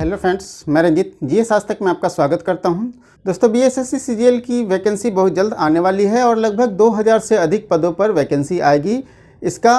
Hello friends, मैं Ranjit GS आज तक में आपका स्वागत करता हूं। दोस्तों, बीएसएससी सीजीएल की वैकेंसी बहुत जल्द आने वाली है और लगभग 2000 से अधिक पदों पर वैकेंसी आएगी। इसका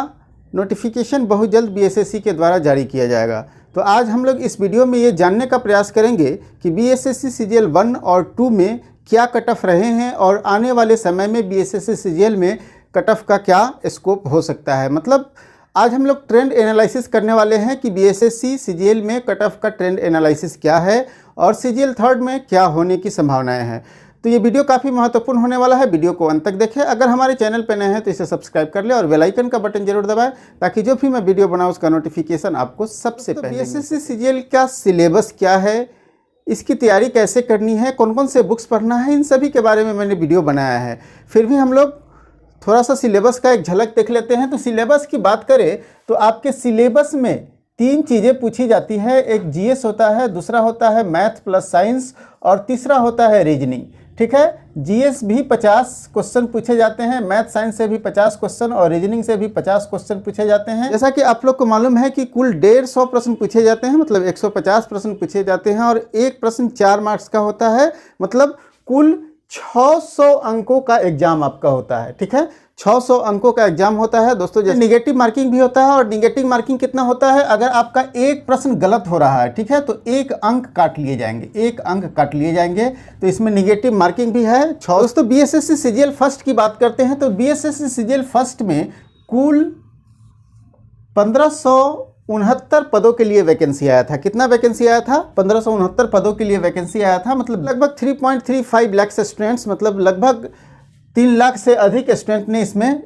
नोटिफिकेशन बहुत जल्द बीएसएससी के द्वारा जारी किया जाएगा। तो आज हम लोग इस वीडियो में ये जानने का प्रयास करेंगे कि बीएसएससी सीजीएल 1 और 2 में क्या कट ऑफ रहे हैं और आने वाले समय में बीएसएससी सीजीएल में कट ऑफ का क्या स्कोप हो सकता है। मतलब आज हम लोग ट्रेंड एनालिसिस करने वाले हैं कि बीएसएससी सीजीएल में कट ऑफ का ट्रेंड एनालिसिस क्या है और सीजीएल 3 में क्या होने की संभावनाएं हैं। तो ये वीडियो काफ़ी महत्वपूर्ण होने वाला है, वीडियो को अंत तक देखें। अगर हमारे चैनल पर नए हैं तो इसे सब्सक्राइब कर ले और बेल आइकन का बटन जरूर दबाएं ताकि जो भी मैं वीडियो बनाऊँ उसका नोटिफिकेशन आपको सबसे पहले। बीएसएससी सीजीएल का सिलेबस क्या है, इसकी तैयारी कैसे करनी है, कौन कौन से बुक्स पढ़ना है, इन सभी के बारे में मैंने वीडियो बनाया है। फिर भी हम लोग थोड़ा सा सिलेबस का एक झलक देख लेते हैं। तो सिलेबस की बात करें तो आपके सिलेबस में 3 चीज़ें पूछी जाती है। एक जीएस होता है, दूसरा होता है मैथ प्लस साइंस और तीसरा होता है रीजनिंग। ठीक है, जीएस भी 50 क्वेश्चन पूछे जाते हैं, मैथ साइंस से भी 50 क्वेश्चन और रीजनिंग से भी 50 क्वेश्चन पूछे जाते हैं। जैसा कि आप लोग को मालूम है कि कुल 150 प्रश्न पूछे जाते हैं, मतलब 150 प्रश्न पूछे जाते हैं और एक प्रश्न 4 मार्क्स का होता है, मतलब कुल 600 अंकों का एग्जाम आपका होता है। ठीक है, 600 अंकों का एग्जाम होता है। दोस्तों, जैसे निगेटिव मार्किंग भी होता है और निगेटिव मार्किंग कितना होता है, अगर आपका एक प्रश्न गलत हो रहा है, ठीक है, तो 1 अंक काट लिए जाएंगे, 1 अंक काट लिए जाएंगे। तो इसमें निगेटिव मार्किंग भी है। दोस्तों, बीएसएससी सीजीएल फर्स्ट की बात करते हैं तो बीएसएससी सीजीएल फर्स्ट में कुल 1569 पदों के लिए वैकेंसी आया था। कितना वैकेंसी आया था? 1569 पदों के लिए वैकेंसी आया था। मतलब लगभग 3.35 लाख स्टूडेंट्स, मतलब लगभग 3 लाख से अधिक स्टूडेंट ने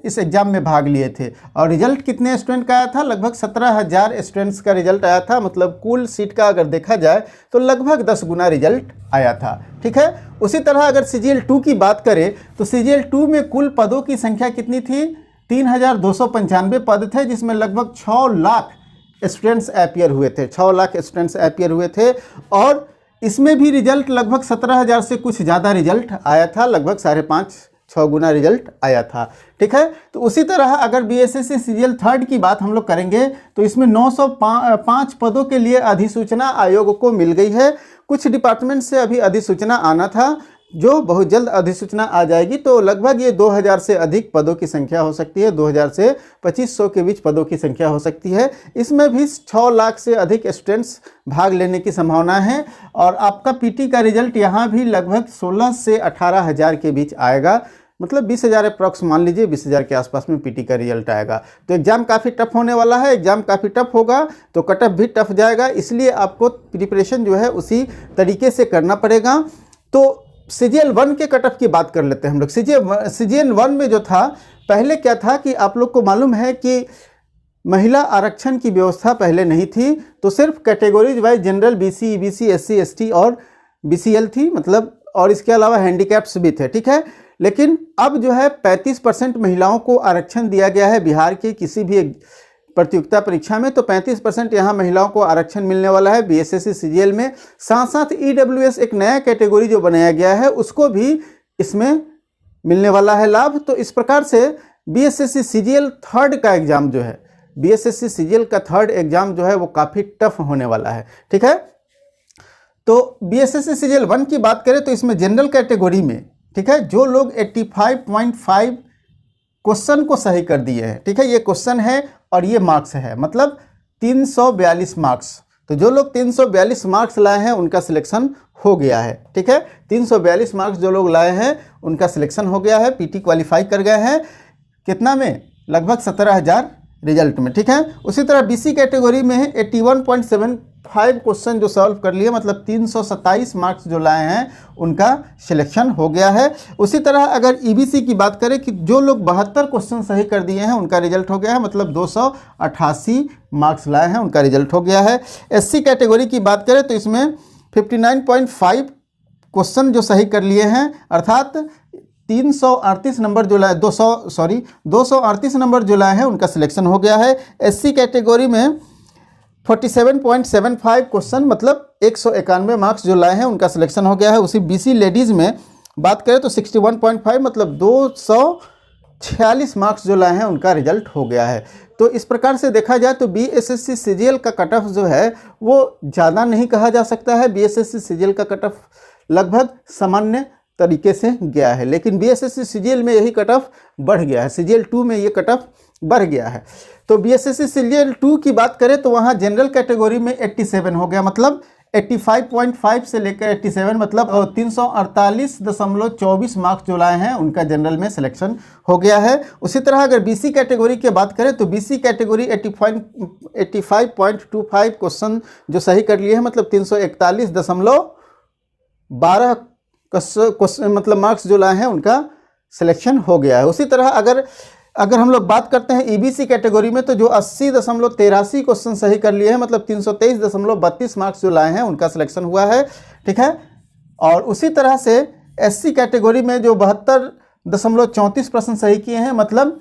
इस एग्ज़ाम में भाग लिए थे। और रिजल्ट कितने स्टूडेंट का आया था? लगभग 17,000 स्टूडेंट्स का रिजल्ट आया था। मतलब कुल सीट का अगर देखा जाए तो लगभग 10 गुना रिजल्ट आया था। ठीक है, उसी तरह अगर सीजीएल 2 की बात करें तो सीजीएल 2 में कुल पदों की संख्या कितनी थी? 3,295 पद थे, जिसमें लगभग 6 लाख स्टूडेंट्स अपियर हुए थे, 6 लाख स्टूडेंट्स अपियर हुए थे। और इसमें भी रिजल्ट लगभग 17,000 से कुछ ज़्यादा रिजल्ट आया था, लगभग 5.5-6 गुना रिजल्ट आया था। ठीक है, तो उसी तरह अगर बीएसएससी सीजीएल 3 की बात हम लोग करेंगे तो इसमें 905 पदों के लिए अधिसूचना आयोग को मिल गई है। कुछ डिपार्टमेंट से अभी अधिसूचना आना था, जो बहुत जल्द अधिसूचना आ जाएगी। तो लगभग ये 2000 से अधिक पदों की संख्या हो सकती है, 2000 से 2500 के बीच पदों की संख्या हो सकती है। इसमें भी 6 लाख से अधिक स्टूडेंट्स भाग लेने की संभावना है। और आपका पीटी का रिजल्ट यहाँ भी लगभग 16 से 18,000 के बीच आएगा, मतलब 20,000 अप्रॉक्स मान लीजिए, 20,000 के आसपास में पीटी का रिजल्ट आएगा। तो एग्ज़ाम काफ़ी टफ होने वाला है। एग्ज़ाम काफ़ी टफ होगा तो कट ऑफ भी टफ जाएगा, इसलिए आपको प्रिपरेशन जो है उसी तरीके से करना पड़ेगा। तो सीजीएल 1 के कट ऑफ की बात कर लेते हैं हम लोग। सीजीएल 1 में जो था, पहले क्या था कि आप लोग को मालूम है कि महिला आरक्षण की व्यवस्था पहले नहीं थी, तो सिर्फ categories wise general, BC, EBC, SC, ST और बीसीएल थी, मतलब, और इसके अलावा हैंडीकैप्स भी थे। ठीक है, लेकिन अब जो है 35% महिलाओं को आरक्षण दिया गया है बिहार की किसी भी प्रतियोगिता परीक्षा में। तो 35% यहाँ महिलाओं को आरक्षण मिलने वाला है बीएसएससी सीजीएल में। साथ साथ ईडब्ल्यूएस एक नया कैटेगरी जो बनाया गया है उसको भी इसमें मिलने वाला है लाभ। तो इस प्रकार से बीएसएससी सीजीएल 3 का एग्जाम जो है, बीएसएससी सीजीएल का 3 एग्जाम जो है वो काफ़ी टफ होने वाला है। ठीक है, तो बीएसएससी सीजीएल 1 की बात करें तो इसमें जनरल कैटेगरी में, ठीक है, जो लोग 85.5 क्वेश्चन को सही कर दिए हैं, ठीक है, ये क्वेश्चन है और ये मार्क्स है, मतलब 342 मार्क्स। तो जो लोग 342 मार्क्स लाए हैं उनका सिलेक्शन हो गया है। ठीक है, 342 मार्क्स जो लोग लाए हैं उनका सिलेक्शन हो गया है, पीटी क्वालिफाई कर गए हैं। कितना में? लगभग 17,000 रिजल्ट में। ठीक है, उसी तरह बीसी कैटेगरी में है 81.75 क्वेश्चन जो सॉल्व कर लिए, मतलब 327 मार्क्स जो लाए हैं उनका सिलेक्शन हो गया है। उसी तरह अगर ईबीसी की बात करें कि जो लोग 72 क्वेश्चन सही कर दिए हैं उनका रिजल्ट हो गया है, मतलब 288 मार्क्स लाए हैं उनका रिजल्ट हो गया है। एससी कैटेगरी की बात करें तो इसमें 59.5 क्वेश्चन जो सही कर लिए हैं, अर्थात 338 नंबर जो लाए 238 नंबर जो लाए हैं उनका सिलेक्शन हो गया है। एससी कैटेगरी में 47.75 क्वेश्चन, मतलब 191 मार्क्स जो लाए हैं उनका सिलेक्शन हो गया है। उसी बीसी लेडीज़ में बात करें तो 61.5, मतलब 46 मार्क्स जो लाए हैं उनका रिजल्ट हो गया है। तो इस प्रकार से देखा जाए तो बीएसएससी सीजीएल का कट ऑफ जो है वो ज़्यादा नहीं कहा जा सकता है। बीएसएससी सीजीएल का कट ऑफ लगभग सामान्य तरीके से गया है, लेकिन बीएसएससी सीजीएल में यही कट ऑफ बढ़ गया है, सीजीएल 2 में ये कट ऑफ बढ़ गया है। तो बीएसएससी सीजीएल 2 की बात करें तो वहाँ जनरल कैटेगरी में 87 हो गया, मतलब 85.5 से लेकर 87 मतलब 348.24 मार्क्स जो लाए हैं उनका जनरल में सिलेक्शन हो गया है। उसी तरह अगर बीसी कैटेगरी की बात करें तो बीसी कैटेगरी 85.25 क्वेश्चन जो सही कर लिए हैं, मतलब 341.12 क्वेश्चन मतलब मार्क्स जो लाए हैं उनका सिलेक्शन हो गया है। उसी तरह अगर हम लोग बात करते हैं ईबीसी कैटेगरी में तो जो 80.83 क्वेश्चन सही कर लिए हैं, मतलब 323.32 मार्क्स जो लाए हैं उनका सिलेक्शन हुआ है, ठीक है। और उसी तरह से एससी कैटेगरी में जो 72.34 प्रश्न सही किए हैं, मतलब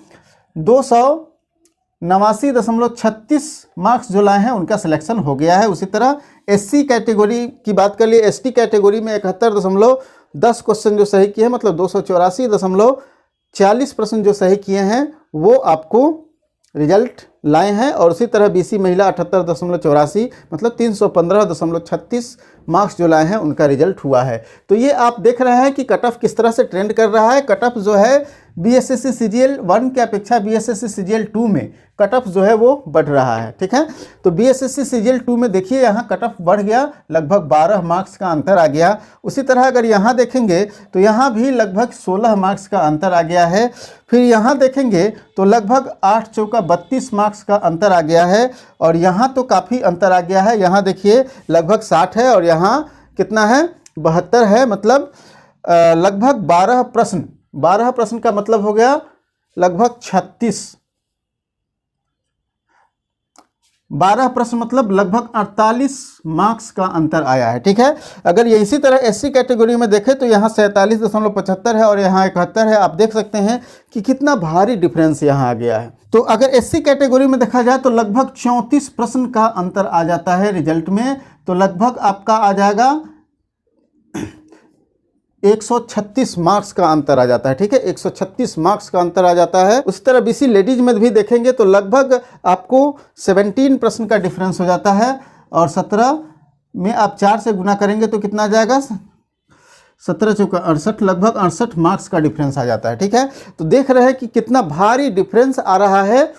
289.36 मार्क्स जो लाए हैं उनका सिलेक्शन हो गया है। उसी तरह एससी कैटेगरी की बात कर लिए, एसटी कैटेगरी में 71.10 क्वेश्चन जो सही किए हैं, मतलब 284.40 प्रश्न जो सही किए हैं वो आपको रिजल्ट लाए हैं। और उसी तरह बीसी महिला 78.84 मतलब 315.36 मार्क्स जो लाए हैं उनका रिजल्ट हुआ है। तो ये आप देख रहे हैं कि कट ऑफ किस तरह से ट्रेंड कर रहा है। कट ऑफ जो है बीएसएससी सीजीएल 1 की अपेक्षा बीएसएससी सीजीएल 2 में कट ऑफ जो है वो बढ़ रहा है, ठीक है। तो बीएसएससी सीजीएल 2 में देखिए यहाँ कट ऑफ बढ़ गया, लगभग 12 मार्क्स का अंतर आ गया। उसी तरह अगर यहाँ देखेंगे तो यहाँ भी लगभग 16 मार्क्स का अंतर आ गया है। फिर यहाँ देखेंगे तो लगभग 8 चौका 32 मार्क्स का अंतर आ गया है। और यहाँ तो काफ़ी अंतर आ गया है, यहाँ देखिए लगभग 60 है और यहाँ कितना है 72 है, मतलब लगभग 12 प्रश्न का मतलब हो गया लगभग 12 प्रश्न मतलब लगभग 48 मार्क्स का अंतर आया है, ठीक है। अगर ये इसी तरह एससी कैटेगरी में देखें तो यहाँ 47.75 है और यहाँ 71 है। आप देख सकते हैं कि कितना भारी डिफरेंस यहाँ आ गया है। तो अगर एससी कैटेगरी में देखा जाए तो लगभग 34 प्रश्न का अंतर आ जाता है रिजल्ट में, तो लगभग आपका आ जाएगा 136 मार्क्स का अंतर आ जाता है, ठीक है। 136 मार्क्स का अंतर आ जाता है। उसी तरह बीसी लेडीज में भी देखेंगे तो लगभग आपको 17 प्रश्न का डिफरेंस हो जाता है और 17 में आप 4 से गुना करेंगे तो कितना आ जाएगा 17 चौका 68, लगभग 68 मार्क्स का डिफरेंस आ जाता है, ठीक है। तो देख रहे हैं कि कितना भारी डिफरेंस आ रहा है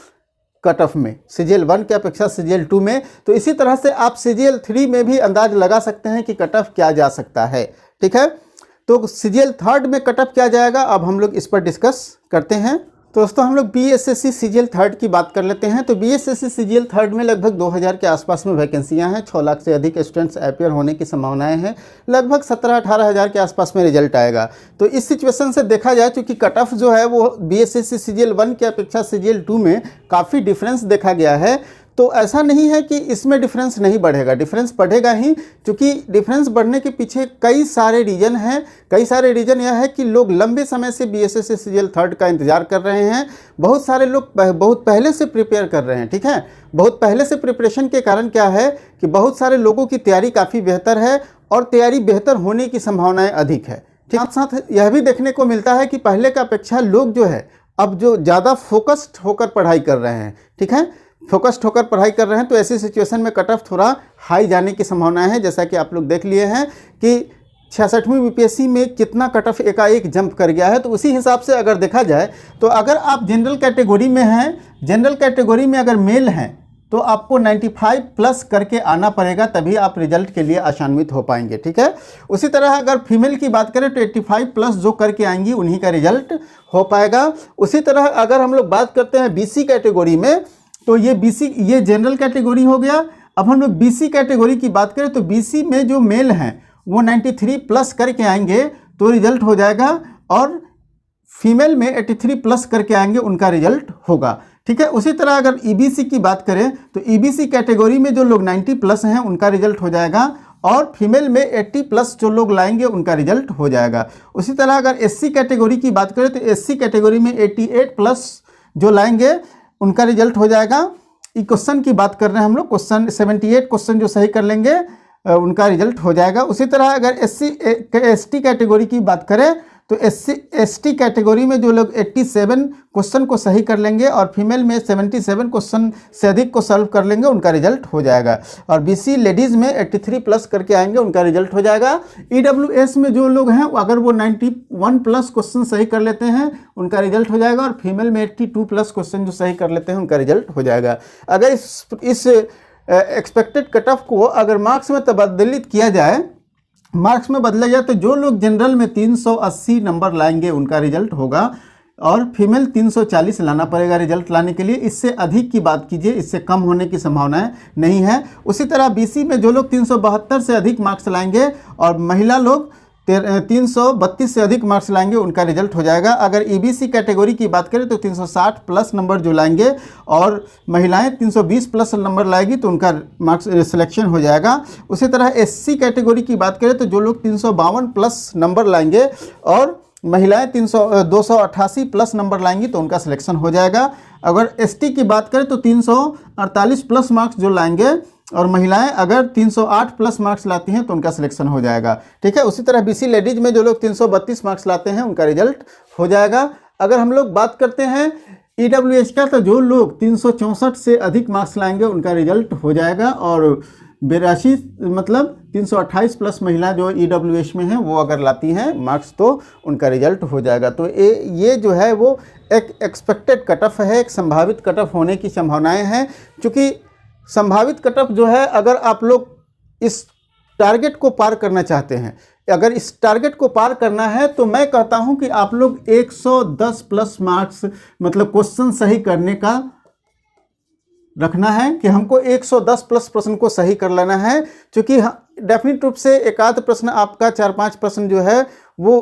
कट ऑफ में सीजीएल 1 की अपेक्षा सीजीएल 2 में। तो इसी तरह से आप सीजीएल 3 में भी अंदाज लगा सकते हैं कि कट ऑफ क्या जा सकता है, ठीक है। तो सीजीएल 3 में कट ऑफ क्या जाएगा, अब हम लोग इस पर डिस्कस करते हैं। तो दोस्तों हम लोग बीएसएससी सीजीएल 3 की बात कर लेते हैं। तो बीएसएससी सीजीएल 3 में लगभग 2000 के आसपास में वैकेंसियां हैं, 6 लाख से अधिक स्टूडेंट्स अपेयर होने की संभावनाएं हैं, लगभग 17-18 हज़ार के आसपास में रिजल्ट आएगा। तो इस सिचुएशन से देखा जाए क्योंकि कट ऑफ जो है वो बीएसएससी सीजीएल 1 की अपेक्षा सीजीएल 2 में काफ़ी डिफरेंस देखा गया है। तो ऐसा नहीं है कि इसमें डिफरेंस नहीं बढ़ेगा, डिफरेंस बढ़ेगा ही, क्योंकि डिफरेंस बढ़ने के पीछे कई सारे रीजन हैं। कई सारे रीजन यह है कि लोग लंबे समय से बीएसएससी सीजीएल 3 का इंतजार कर रहे हैं। बहुत सारे लोग बहुत पहले से प्रिपेयर कर रहे हैं, ठीक है। बहुत पहले से प्रिपरेशन के कारण क्या है कि बहुत सारे लोगों की तैयारी काफ़ी बेहतर है और तैयारी बेहतर होने की संभावनाएँ अधिक है। साथ साथ यह भी देखने को मिलता है कि पहले की अपेक्षा लोग जो है अब जो ज़्यादा फोकस्ड होकर पढ़ाई कर रहे हैं, ठीक है, फोकस्ड होकर पढ़ाई कर रहे हैं। तो ऐसी सिचुएशन में कट ऑफ थोड़ा हाई जाने की संभावनाएं हैं। जैसा कि आप लोग देख लिए हैं कि 66वीं बीपीएससी में कितना कट ऑफ एकाएक जंप कर गया है। तो उसी हिसाब से अगर देखा जाए तो अगर आप जनरल कैटेगरी में हैं, जनरल कैटेगरी में अगर मेल हैं तो आपको 95 प्लस करके आना पड़ेगा, तभी आप रिजल्ट के लिए आशान्वित हो पाएंगे, ठीक है। उसी तरह अगर फीमेल की बात करें तो 85 प्लस जो करके आएंगी उन्हीं का रिजल्ट हो पाएगा। उसी तरह अगर हम लोग बात करते हैं बीसी कैटेगरी में तो ये जनरल कैटेगरी हो गया। अब हम लोग बीसी कैटेगरी की बात करें तो बीसी में जो मेल हैं वो 93 प्लस करके आएंगे तो रिजल्ट हो जाएगा, और फीमेल में 83 प्लस करके आएंगे उनका रिजल्ट होगा, ठीक है। उसी तरह अगर ईबीसी की बात करें तो ईबीसी कैटेगरी में जो लोग 90 प्लस हैं उनका रिजल्ट हो जाएगा, और फीमेल में 80 प्लस जो लोग लाएंगे उनका रिजल्ट हो जाएगा। उसी तरह अगर एससी कैटेगरी की बात करें तो एससी कैटेगरी में 88 प्लस जो लाएंगे उनका रिजल्ट हो जाएगा। क्वेश्चन की बात कर रहे हैं हम लोग, क्वेश्चन 78 क्वेश्चन जो सही कर लेंगे उनका रिजल्ट हो जाएगा। उसी तरह अगर एसटी कैटेगरी की बात करें तो ST कैटेगरी में जो लोग 87 क्वेश्चन को सही कर लेंगे और फीमेल में 77 क्वेश्चन से अधिक को सॉल्व कर लेंगे, उनका रिजल्ट हो जाएगा। और BC लेडीज़ में 83 प्लस करके आएंगे, उनका रिजल्ट हो जाएगा। EWS में जो लोग हैं अगर वो 91 प्लस क्वेश्चन सही कर लेते हैं, उनका रिजल्ट हो जाएगा। और फीमेल में 82 प्लस क्वेश्चन जो सही कर लेते हैं, उनका रिजल्ट हो जाएगा। अगर इस एक्सपेक्टेड कट ऑफ को अगर मार्क्स में तब्दीलित किया जाए, मार्क्स में बदला जाए, तो जो लोग जनरल में 380 नंबर लाएंगे उनका रिजल्ट होगा और फीमेल 340 लाना पड़ेगा रिजल्ट लाने के लिए। इससे अधिक की बात कीजिए, इससे कम होने की संभावनाएं नहीं है। उसी तरह BC में जो लोग 372 से अधिक मार्क्स लाएंगे और महिला लोग 332 से अधिक मार्क्स लाएंगे, उनका रिजल्ट हो जाएगा। अगर EBC कैटेगरी की बात करें तो 360 प्लस नंबर जो लाएंगे और महिलाएं 320 प्लस नंबर लाएगी तो उनका मार्क्स सिलेक्शन हो जाएगा। उसी तरह SC कैटेगरी की बात करें तो जो लोग 352 प्लस नंबर लाएंगे और महिलाएं 288 प्लस नंबर लाएंगी तो उनका सिलेक्शन हो जाएगा। अगर ST की बात करें तो 348 प्लस मार्क्स जो लाएंगे और महिलाएं अगर 308 प्लस मार्क्स लाती हैं तो उनका सिलेक्शन हो जाएगा। ठीक है। उसी तरह BC लेडीज़ में जो लोग 332 मार्क्स लाते हैं, उनका रिजल्ट हो जाएगा। अगर हम लोग बात करते हैं EWS का, तो जो लोग 364 से अधिक मार्क्स लाएंगे, उनका रिजल्ट हो जाएगा। और 82 मतलब 328 प्लस महिला जो EWS में हैं, वो अगर लाती हैं मार्क्स तो उनका रिजल्ट हो जाएगा। तो ये जो है वो एक एक्सपेक्टेड कट ऑफ है, एक संभावित कट ऑफ होने की संभावनाएं हैं। क्योंकि संभावित कट ऑफ जो है, अगर आप लोग इस टारगेट को पार करना चाहते हैं, अगर इस टारगेट को पार करना है, तो मैं कहता हूं कि आप लोग 110 प्लस मार्क्स मतलब क्वेश्चन सही करने का रखना है कि हमको 110 प्लस प्रश्न को सही कर लेना है। क्योंकि डेफिनेट रूप से एक आध प्रश्न आपका 4-5 प्रश्न जो है वो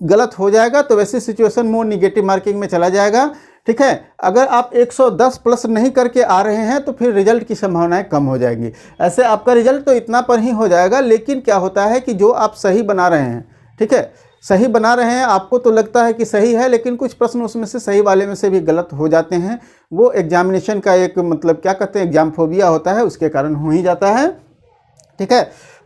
गलत हो जाएगा, तो वैसी सिचुएशन में निगेटिव मार्किंग में चला जाएगा। ठीक है। अगर आप 110 प्लस नहीं करके आ रहे हैं तो फिर रिजल्ट की संभावनाएं कम हो जाएंगी। ऐसे आपका रिजल्ट तो इतना पर ही हो जाएगा, लेकिन क्या होता है कि जो आप सही बना रहे हैं, ठीक है, सही बना रहे हैं, आपको तो लगता है कि सही है, लेकिन कुछ प्रश्न उसमें से सही वाले में से भी गलत हो जाते हैं। वो एग्जामिनेशन का एक मतलब क्या कहते हैं, एग्जाम फोबिया होता है, उसके कारण हो ही जाता है। ठीक है।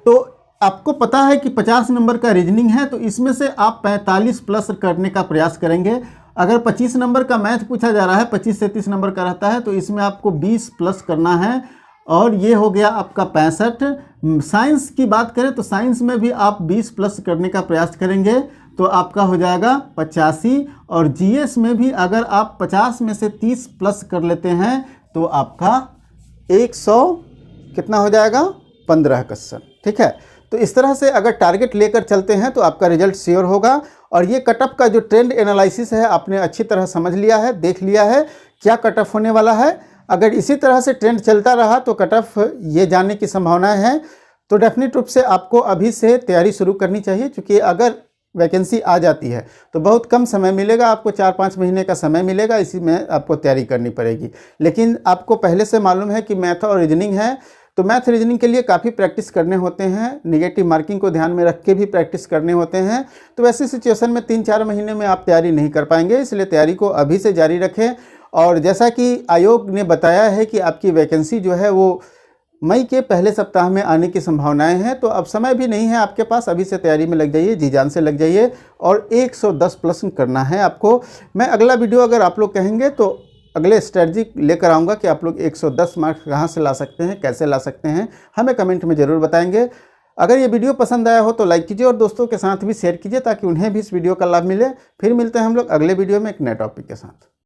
तो आपको पता है कि 50 नंबर का रीजनिंग है, तो इसमें से आप 45 प्लस करने का प्रयास करेंगे। अगर 25 नंबर का मैथ पूछा जा रहा है, 25 से 30 नंबर का रहता है, तो इसमें आपको 20 प्लस करना है और ये हो गया आपका 65। साइंस की बात करें तो साइंस में भी आप 20 प्लस करने का प्रयास करेंगे तो आपका हो जाएगा 85। और GS में भी अगर आप 50 में से 30 प्लस कर लेते हैं तो आपका 100 कितना हो जाएगा, 15 क्वेश्चन। ठीक है। तो इस तरह से अगर टारगेट लेकर चलते हैं तो आपका रिजल्ट श्योर होगा। और ये कट ऑफ का जो ट्रेंड एनालिसिस है आपने अच्छी तरह समझ लिया है, देख लिया है क्या कट ऑफ होने वाला है। अगर इसी तरह से ट्रेंड चलता रहा तो कट ऑफ ये जानने की संभावनाएं हैं। तो डेफिनेट रूप से आपको अभी से तैयारी शुरू करनी चाहिए, क्योंकि अगर वैकेंसी आ जाती है तो बहुत कम समय मिलेगा, आपको 4-5 महीने का समय मिलेगा, इसी में आपको तैयारी करनी पड़ेगी। लेकिन आपको पहले से मालूम है कि मैथ और रीजनिंग है, तो मैथ रीजनिंग के लिए काफ़ी प्रैक्टिस करने होते हैं, निगेटिव मार्किंग को ध्यान में रख के भी प्रैक्टिस करने होते हैं। तो वैसी सिचुएशन में 3-4 महीने में आप तैयारी नहीं कर पाएंगे, इसलिए तैयारी को अभी से जारी रखें। और जैसा कि आयोग ने बताया है कि आपकी वैकेंसी जो है वो मई के पहले सप्ताह में आने की संभावनाएं हैं, तो अब समय भी नहीं है आपके पास, अभी से तैयारी में लग जाइए, जी जान से लग जाइए और 110 प्लस करना है आपको। मैं अगला वीडियो अगर आप लोग कहेंगे तो अगले स्ट्रेटजी लेकर आऊँगा कि आप लोग 110 मार्क्स कहाँ से ला सकते हैं, कैसे ला सकते हैं, हमें कमेंट में ज़रूर बताएंगे। अगर ये वीडियो पसंद आया हो तो लाइक कीजिए और दोस्तों के साथ भी शेयर कीजिए ताकि उन्हें भी इस वीडियो का लाभ मिले। फिर मिलते हैं हम लोग अगले वीडियो में एक नए टॉपिक के साथ।